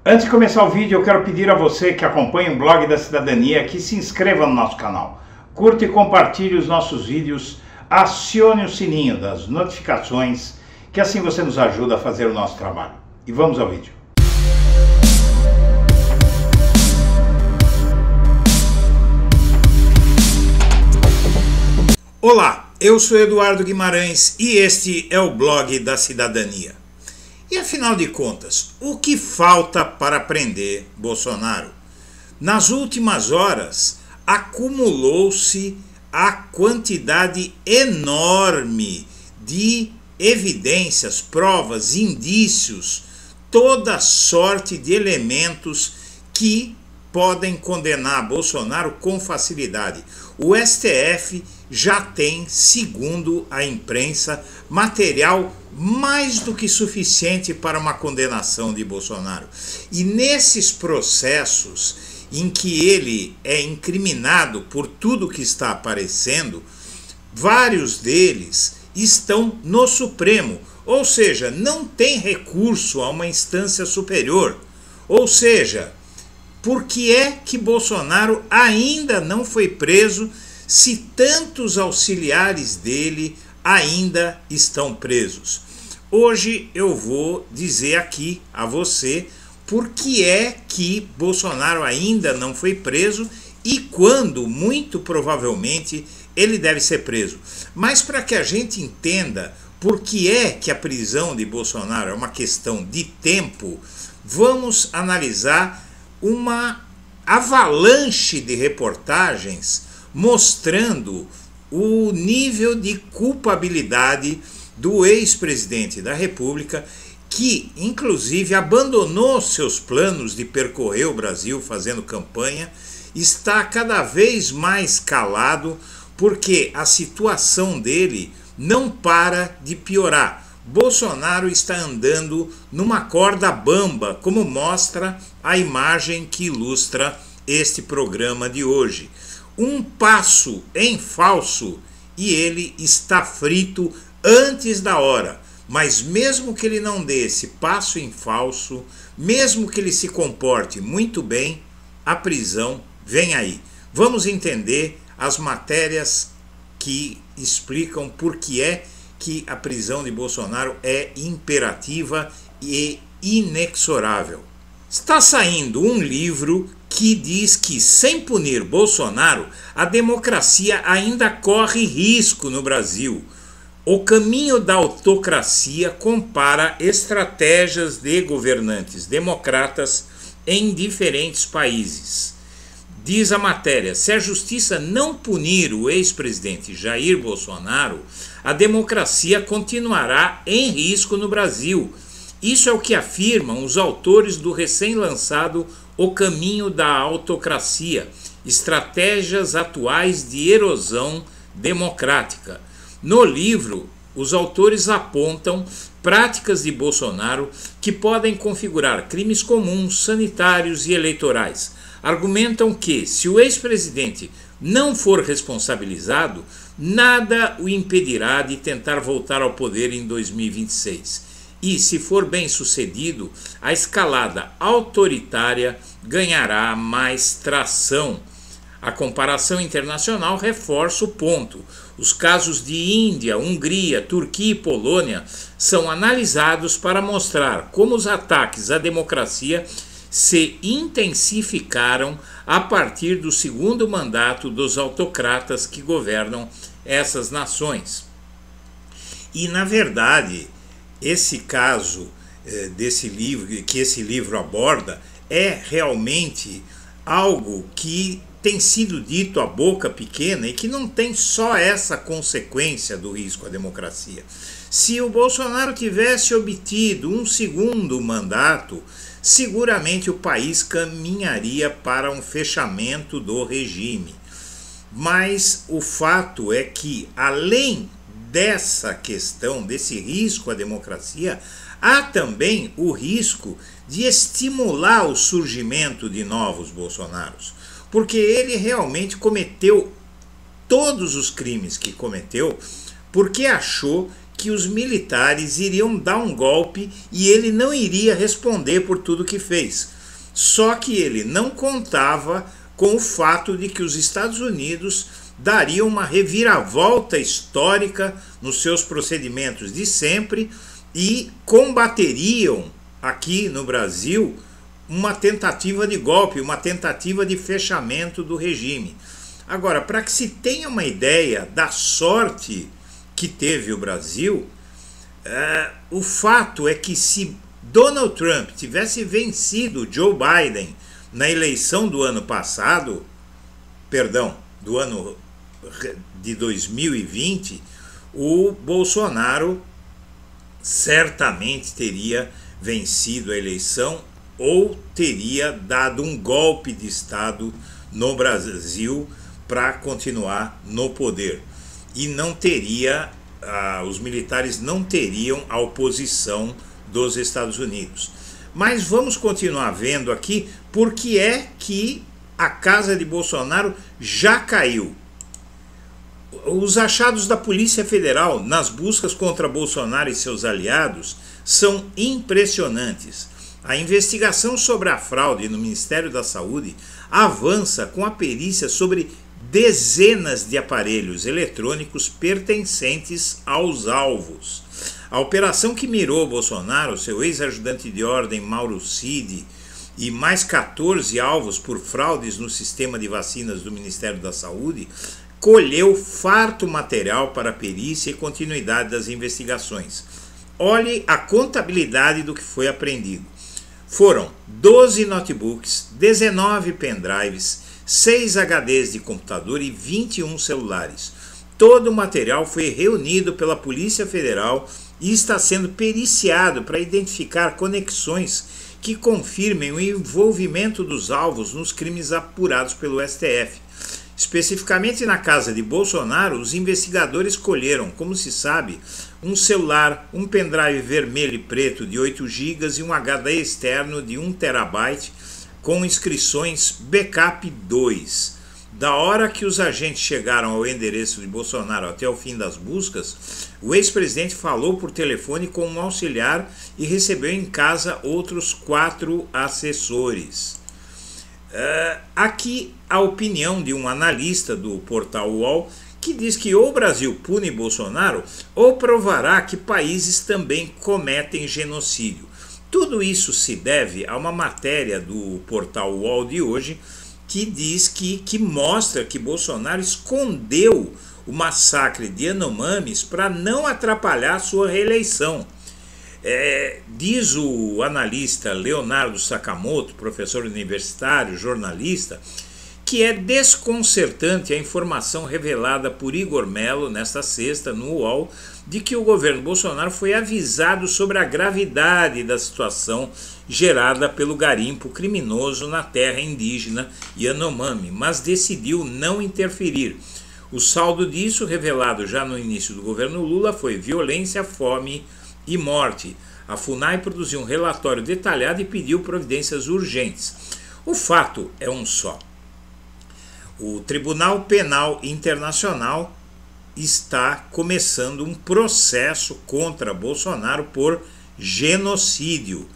Antes de começar o vídeo, eu quero pedir a você que acompanha o Blog da Cidadania que se inscreva no nosso canal. Curta e compartilhe os nossos vídeos, acione o sininho das notificações, que assim você nos ajuda a fazer o nosso trabalho. E vamos ao vídeo. Olá, eu sou Eduardo Guimarães e este é o Blog da Cidadania. E afinal de contas, o que falta para prender Bolsonaro? Nas últimas horas, acumulou-se a quantidade enorme de evidências, provas, indícios, toda sorte de elementos que podem condenar Bolsonaro com facilidade. O STF já tem, segundo a imprensa, material mais do que suficiente para uma condenação de Bolsonaro. E nesses processos em que ele é incriminado por tudo que está aparecendo, vários deles estão no Supremo, ou seja, não tem recurso a uma instância superior. Ou seja, por que é que Bolsonaro ainda não foi preso se tantos auxiliares dele ainda estão presos? Hoje eu vou dizer aqui a você por que é que Bolsonaro ainda não foi preso e quando, muito provavelmente, ele deve ser preso. Mas para que a gente entenda por que é que a prisão de Bolsonaro é uma questão de tempo, vamos analisar uma avalanche de reportagens mostrando o nível de culpabilidade do ex-presidente da República, que inclusive abandonou seus planos de percorrer o Brasil fazendo campanha, está cada vez mais calado porque a situação dele não para de piorar. Bolsonaro está andando numa corda bamba, como mostra a imagem que ilustra este programa de hoje. Um passo em falso e ele está frito antes da hora. Mas mesmo que ele não dê esse passo em falso, mesmo que ele se comporte muito bem, a prisão vem aí. Vamos entender as matérias que explicam por que é que a prisão de Bolsonaro é imperativa e inexorável. Está saindo um livro que diz que, sem punir Bolsonaro, a democracia ainda corre risco no Brasil. O caminho da autocracia compara estratégias de governantes democratas em diferentes países. Diz a matéria: se a justiça não punir o ex-presidente Jair Bolsonaro, a democracia continuará em risco no Brasil. Isso é o que afirmam os autores do recém-lançado O Caminho da Autocracia, Estratégias Atuais de Erosão Democrática. No livro, os autores apontam práticas de Bolsonaro que podem configurar crimes comuns, sanitários e eleitorais. Argumentam que, se o ex-presidente não for responsabilizado, nada o impedirá de tentar voltar ao poder em 2026. E, se for bem sucedido, a escalada autoritária ganhará mais tração. A comparação internacional reforça o ponto. Os casos de Índia, Hungria, Turquia e Polônia são analisados para mostrar como os ataques à democracia se intensificaram a partir do segundo mandato dos autocratas que governam essas nações. E, na verdade, esse caso desse livro, que esse livro aborda, é realmente algo que tem sido dito a boca pequena e que não tem só essa consequência do risco à democracia. Se o Bolsonaro tivesse obtido um segundo mandato, seguramente o país caminharia para um fechamento do regime. Mas o fato é que, além dessa questão, desse risco à democracia, há também o risco de estimular o surgimento de novos Bolsonaros, porque ele realmente cometeu todos os crimes que cometeu porque achou que os militares iriam dar um golpe e ele não iria responder por tudo que fez. Só que ele não contava com o fato de que os Estados Unidos dariam uma reviravolta histórica nos seus procedimentos de sempre e combateriam aqui no Brasil uma tentativa de golpe, uma tentativa de fechamento do regime. Agora, para que se tenha uma ideia da sorte que teve o Brasil, o fato é que se Donald Trump tivesse vencido Joe Biden na eleição do ano passado, perdão, do ano de 2020, o Bolsonaro certamente teria vencido a eleição ou teria dado um golpe de Estado no Brasil para continuar no poder. E não teria, os militares não teriam a oposição dos Estados Unidos. Mas vamos continuar vendo aqui porque é que a casa de Bolsonaro já caiu. Os achados da Polícia Federal nas buscas contra Bolsonaro e seus aliados são impressionantes. A investigação sobre a fraude no Ministério da Saúde avança com a perícia sobre dezenas de aparelhos eletrônicos pertencentes aos alvos. A operação que mirou Bolsonaro, seu ex-ajudante de ordem Mauro Cid e mais 14 alvos por fraudes no sistema de vacinas do Ministério da Saúde, colheu farto material para a perícia e continuidade das investigações. Olhe a contabilidade do que foi apreendido. Foram 12 notebooks, 19 pendrives, 6 HDs de computador e 21 celulares. Todo o material foi reunido pela Polícia Federal e está sendo periciado para identificar conexões que confirmem o envolvimento dos alvos nos crimes apurados pelo STF. Especificamente na casa de Bolsonaro, os investigadores colheram, como se sabe, um celular, um pendrive vermelho e preto de 8 GB e um HD externo de 1 TB com inscrições Backup 2. Da hora que os agentes chegaram ao endereço de Bolsonaro até o fim das buscas, o ex-presidente falou por telefone com um auxiliar e recebeu em casa outros 4 assessores. Aqui a opinião de um analista do portal UOL que diz que ou o Brasil pune Bolsonaro ou provará que países também cometem genocídio. Tudo isso se deve a uma matéria do portal UOL de hoje que diz que mostra que Bolsonaro escondeu o massacre de Yanomamis para não atrapalhar sua reeleição. Diz o analista Leonardo Sakamoto, professor universitário, jornalista, que é desconcertante a informação revelada por Igor Mello nesta sexta no UOL de que o governo Bolsonaro foi avisado sobre a gravidade da situação gerada pelo garimpo criminoso na terra indígena Yanomami, mas decidiu não interferir. O saldo disso, revelado já no início do governo Lula, foi violência, fome e morte. A FUNAI produziu um relatório detalhado e pediu providências urgentes. O fato é um só. O Tribunal Penal Internacional está começando um processo contra Bolsonaro por genocídio.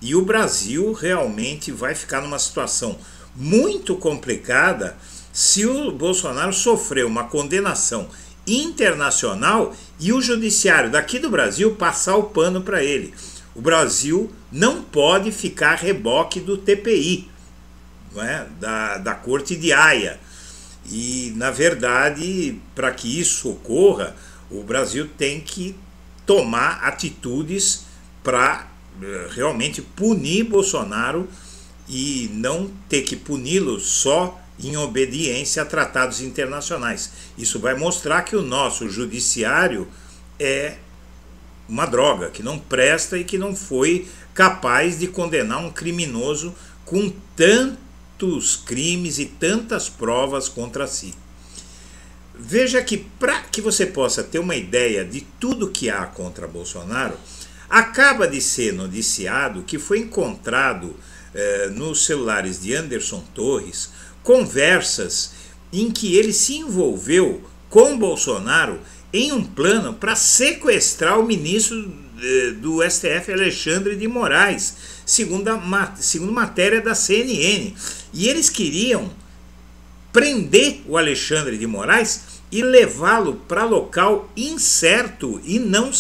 E o Brasil realmente vai ficar numa situação muito complicada se o Bolsonaro sofrer uma condenação internacional e o judiciário daqui do Brasil passar o pano para ele. O Brasil não pode ficar a reboque do TPI, não é? da Corte de Haia. E, na verdade, para que isso ocorra, o Brasil tem que tomar atitudes para realmente punir Bolsonaro e não ter que puni-lo só em obediência a tratados internacionais. Isso vai mostrar que o nosso judiciário é uma droga, que não presta e que não foi capaz de condenar um criminoso com tantos crimes e tantas provas contra si. Veja que, para que você possa ter uma ideia de tudo que há contra Bolsonaro, acaba de ser noticiado que foi encontrado nos celulares de Anderson Torres conversas em que ele se envolveu com Bolsonaro em um plano para sequestrar o ministro do STF, Alexandre de Moraes, segundo matéria da CNN. E eles queriam prender o Alexandre de Moraes e levá-lo para local incerto e não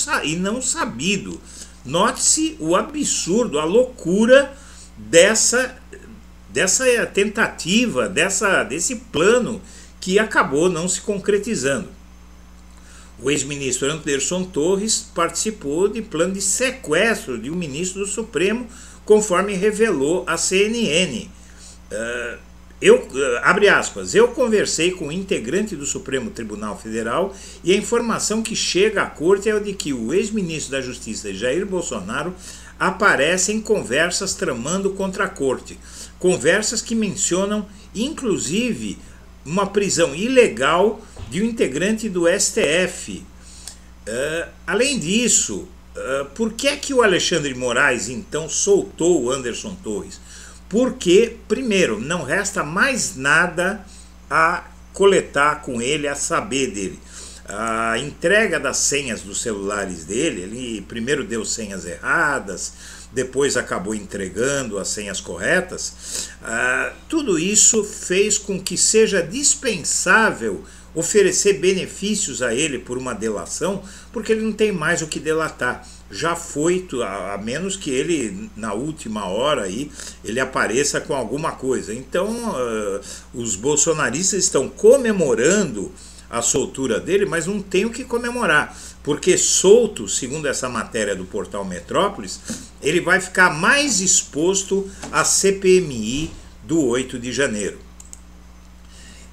sabido. Note-se o absurdo, a loucura dessa tentativa, desse plano que acabou não se concretizando. O ex-ministro Anderson Torres participou de plano de sequestro de um ministro do Supremo, conforme revelou a CNN. Abre aspas, eu conversei com um integrante do Supremo Tribunal Federal e a informação que chega à corte é de que o ex-ministro da Justiça, Jair Bolsonaro, aparece em conversas tramando contra a corte. Conversas que mencionam, inclusive, uma prisão ilegal de um integrante do STF. Além disso, por que é que o Alexandre de Moraes, então, soltou o Anderson Torres? Porque, primeiro, não resta mais nada a coletar com ele, a saber dele. A entrega das senhas dos celulares dele, ele primeiro deu senhas erradas, depois acabou entregando as senhas corretas. Tudo isso fez com que seja dispensável oferecer benefícios a ele por uma delação, porque ele não tem mais o que delatar. Já foi, a menos que ele, na última hora, aí, ele apareça com alguma coisa. Então, os bolsonaristas estão comemorando a soltura dele, mas não tem o que comemorar, porque solto, segundo essa matéria do portal Metrópolis, ele vai ficar mais exposto à CPMI do 8 de janeiro.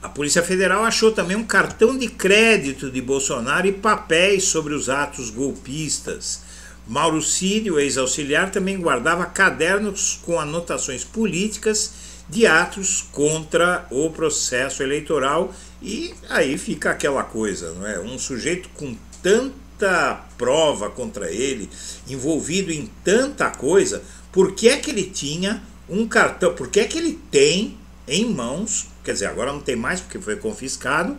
A Polícia Federal achou também um cartão de crédito de Bolsonaro e papéis sobre os atos golpistas. Mauro Cid, o ex-auxiliar, também guardava cadernos com anotações políticas de atos contra o processo eleitoral, e aí fica aquela coisa, não é? Um sujeito com tanta prova contra ele, envolvido em tanta coisa, por que é que ele tinha um cartão, por que é que ele tem em mãos, quer dizer, agora não tem mais porque foi confiscado,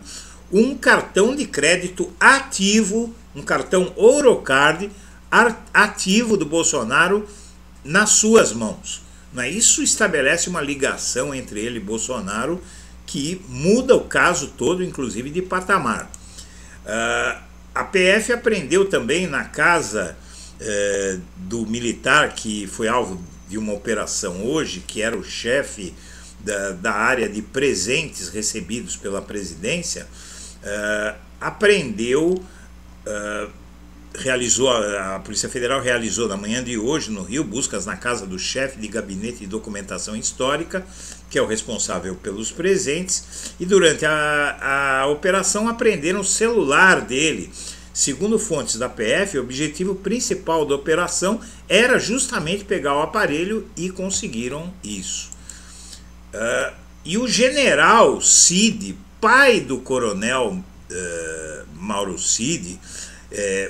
um cartão de crédito ativo, um cartão Ourocard ativo do Bolsonaro nas suas mãos? Isso estabelece uma ligação entre ele e Bolsonaro que muda o caso todo, inclusive de patamar. A PF apreendeu também na casa do militar que foi alvo de uma operação hoje, que era o chefe da área de presentes recebidos pela presidência, apreendeu, a Polícia Federal realizou na manhã de hoje no Rio buscas na casa do chefe de gabinete de documentação histórica, que é o responsável pelos presentes, e durante a operação apreenderam o celular dele. Segundo fontes da PF, o objetivo principal da operação era justamente pegar o aparelho, e conseguiram isso. E o general Cid, pai do coronel Mauro Cid,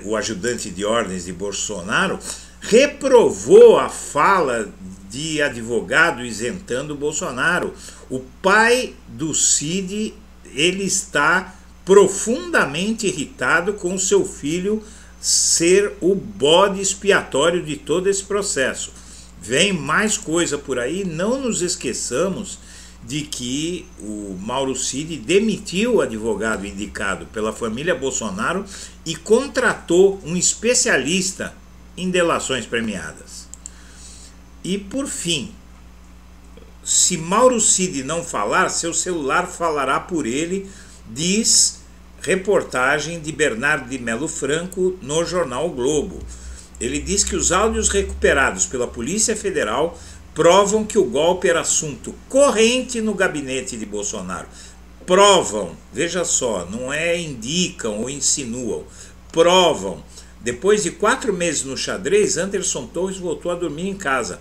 o ajudante de ordens de Bolsonaro, reprovou a fala de advogado isentando Bolsonaro. O pai do Cid, ele está profundamente irritado com seu filho ser o bode expiatório de todo esse processo. Vem mais coisa por aí, não nos esqueçamos de que o Mauro Cid demitiu o advogado indicado pela família Bolsonaro e contratou um especialista em delações premiadas. E por fim, se Mauro Cid não falar, seu celular falará por ele, diz reportagem de Bernardo de Melo Franco no jornal o Globo. Ele diz que os áudios recuperados pela Polícia Federal provam que o golpe era assunto corrente no gabinete de Bolsonaro. Provam, veja só, não é indicam ou insinuam, provam. Depois de 4 meses no xadrez, Anderson Torres voltou a dormir em casa.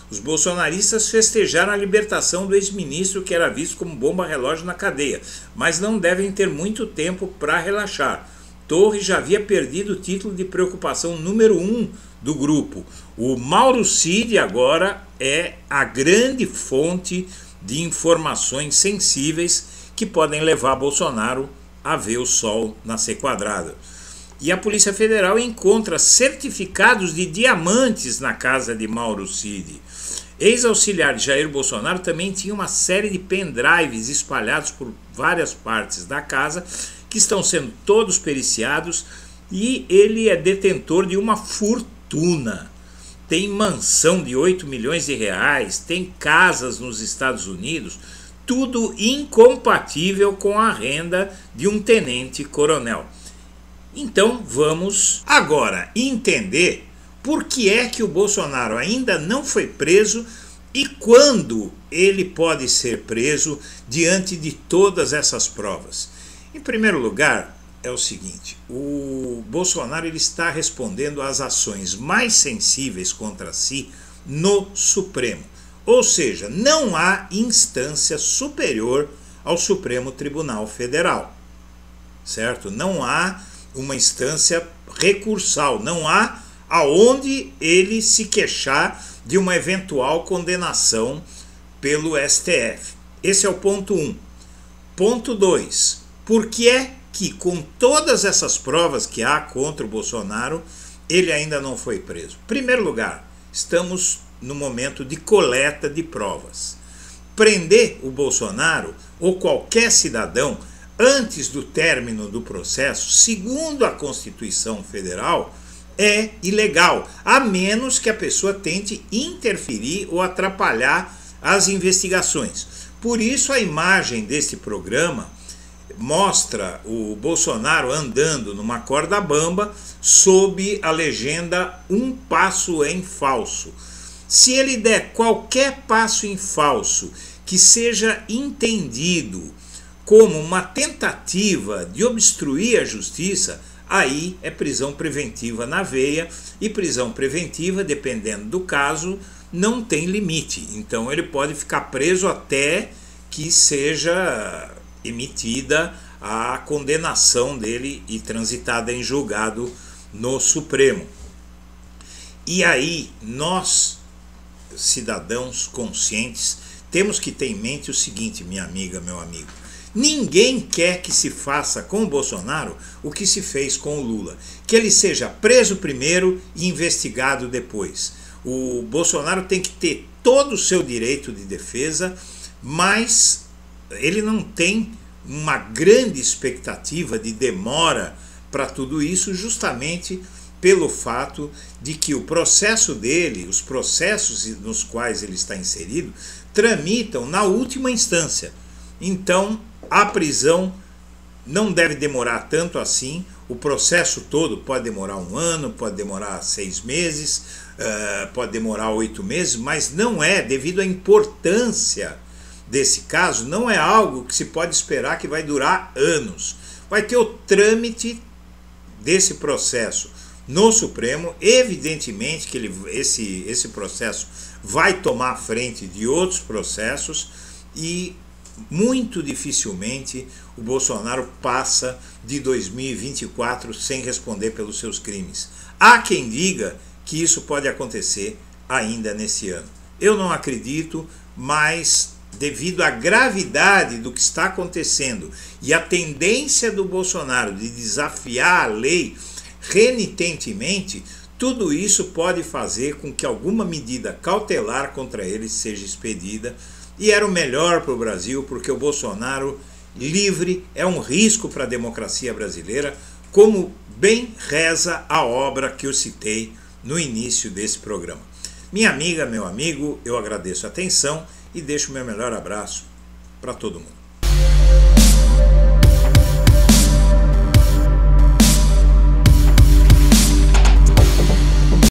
Os bolsonaristas festejaram a libertação do ex-ministro, que era visto como bomba-relógio na cadeia, mas não devem ter muito tempo para relaxar. Torres já havia perdido o título de preocupação número 1 do grupo. O Mauro Cid agora é a grande fonte de informações sensíveis que podem levar Bolsonaro a ver o sol nascer quadrado. E a Polícia Federal encontra certificados de diamantes na casa de Mauro Cid. Ex-auxiliar de Jair Bolsonaro também tinha uma série de pendrives espalhados por várias partes da casa, que estão sendo todos periciados, e ele é detentor de uma fortuna. Tem mansão de 8 milhões de reais, tem casas nos Estados Unidos, tudo incompatível com a renda de um tenente-coronel. Então vamos agora entender por que é que o Bolsonaro ainda não foi preso e quando ele pode ser preso diante de todas essas provas. Em primeiro lugar, é o seguinte: o Bolsonaro ele está respondendo às ações mais sensíveis contra si no Supremo. Ou seja, não há instância superior ao Supremo Tribunal Federal, certo? Não há uma instância recursal, não há aonde ele se queixar de uma eventual condenação pelo STF. Esse é o ponto 1. Ponto 2. Por que é que, com todas essas provas que há contra o Bolsonaro, ele ainda não foi preso? Em primeiro lugar, estamos no momento de coleta de provas. Prender o Bolsonaro ou qualquer cidadão antes do término do processo, segundo a Constituição Federal, é ilegal, a menos que a pessoa tente interferir ou atrapalhar as investigações. Por isso a imagem deste programa mostra o Bolsonaro andando numa corda bamba sob a legenda "um passo em falso". Se ele der qualquer passo em falso que seja entendido como uma tentativa de obstruir a justiça, aí é prisão preventiva na veia, e prisão preventiva, dependendo do caso, não tem limite. Então ele pode ficar preso até que seja emitida a condenação dele e transitada em julgado no Supremo. E aí nós, cidadãos conscientes, temos que ter em mente o seguinte, minha amiga, meu amigo: ninguém quer que se faça com o Bolsonaro o que se fez com o Lula, que ele seja preso primeiro e investigado depois. O Bolsonaro tem que ter todo o seu direito de defesa, mas ele não tem uma grande expectativa de demora para tudo isso, justamente pelo fato de que o processo dele, os processos nos quais ele está inserido, tramitam na última instância. Então a prisão não deve demorar tanto assim. O processo todo pode demorar 1 ano, pode demorar 6 meses, pode demorar 8 meses, mas não é, devido à importância desse caso, não é algo que se pode esperar que vai durar anos. Vai ter o trâmite desse processo no Supremo. Evidentemente que esse processo vai tomar frente de outros processos e muito dificilmente o Bolsonaro passa de 2024 sem responder pelos seus crimes. Há quem diga que isso pode acontecer ainda nesse ano. Eu não acredito, mas devido à gravidade do que está acontecendo e a tendência do Bolsonaro de desafiar a lei renitentemente, tudo isso pode fazer com que alguma medida cautelar contra ele seja expedida. E era o melhor para o Brasil, porque o Bolsonaro livre é um risco para a democracia brasileira, como bem reza a obra que eu citei no início desse programa. Minha amiga, meu amigo, eu agradeço a atenção e deixo o meu melhor abraço para todo mundo.